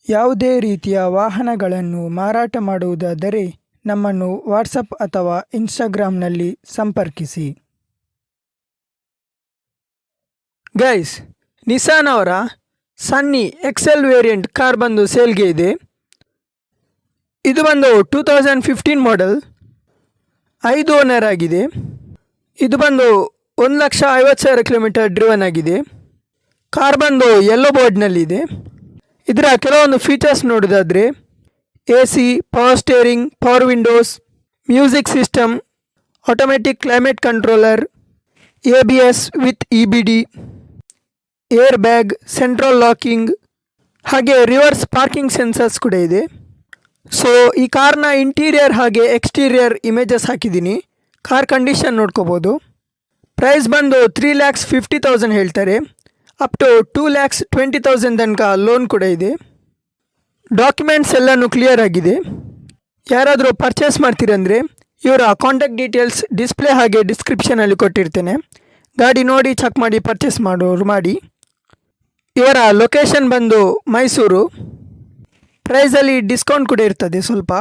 ಯಾವುದೇ ರೀತಿಯ ವಾಹನಗಳನ್ನು ಮಾರಾಟ ಮಾಡುವುದಾದರೆ ನಮ್ಮನ್ನು ವಾಟ್ಸಪ್ ಅಥವಾ ಇನ್ಸ್ಟಾಗ್ರಾಮ್ನಲ್ಲಿ ಸಂಪರ್ಕಿಸಿ. ಗೈಸ್, ನಿಸಾನ್ ಅವರ ಸನ್ನಿ ಎಕ್ಸೆಲ್ ವೇರಿಯಂಟ್ ಕಾರ್ ಬಂದು ಸೇಲ್ಗೆ ಇದೆ. ಇದು ಬಂದು 2015 ಮಾಡೆಲ್, 5 ಓನರ್ ಆಗಿದೆ. ಇದು ಬಂದು 1,50,000 ಕಿಲೋಮೀಟರ್ ಡ್ರಿವನ್ ಆಗಿದೆ. ಕಾರ್ ಬಂದು ಯೆಲ್ಲೋ ಬೋರ್ಡ್ನಲ್ಲಿದೆ. ಇದರ ಕೆಲವೊಂದು ಫೀಚರ್ಸ್ ನೋಡೋದಾದರೆ AC, power steering, power Windows, music system, automatic climate controller, ABS with EBD, air bag, central locking, ಹಾಗೆ ರಿವರ್ಸ್ ಪಾರ್ಕಿಂಗ್ ಸೆನ್ಸರ್ಸ್ ಕೂಡ ಇದೆ. ಸೊ ಈ ಕಾರ್ನ ಇಂಟೀರಿಯರ್ ಹಾಗೆ ಎಕ್ಸ್ಟೀರಿಯರ್ ಇಮೇಜಸ್ ಹಾಕಿದ್ದೀನಿ. ಕಾರ್ ಕಂಡೀಷನ್ ನೋಡ್ಕೋಬೋದು. ಪ್ರೈಸ್ ಬಂದು 3,50,000 ಹೇಳ್ತಾರೆ. ಅಪ್ ಟು 2,20,000 ತನಕ ಲೋನ್ ಕೂಡ ಇದೆ. ಡಾಕ್ಯುಮೆಂಟ್ಸ್ ಎಲ್ಲನೂ ಕ್ಲಿಯರ್ ಆಗಿದೆ. ಯಾರಾದರೂ ಪರ್ಚೇಸ್ ಮಾಡ್ತೀರಂದರೆ ಇವರ ಕಾಂಟ್ಯಾಕ್ಟ್ ಡೀಟೇಲ್ಸ್ ಡಿಸ್ಪ್ಲೇ ಹಾಗೆ ಡಿಸ್ಕ್ರಿಪ್ಷನಲ್ಲಿ ಕೊಟ್ಟಿರ್ತೇನೆ. ಗಾಡಿ ನೋಡಿ ಚೆಕ್ ಮಾಡಿ ಪರ್ಚೇಸ್ ಮಾಡೋರು ಮಾಡಿ. ಇವರ ಲೊಕೇಶನ್ ಬಂದು ಮೈಸೂರು. ಪ್ರೈಸಲ್ಲಿ ಡಿಸ್ಕೌಂಟ್ ಕೂಡ ಇರ್ತದೆ ಸ್ವಲ್ಪ.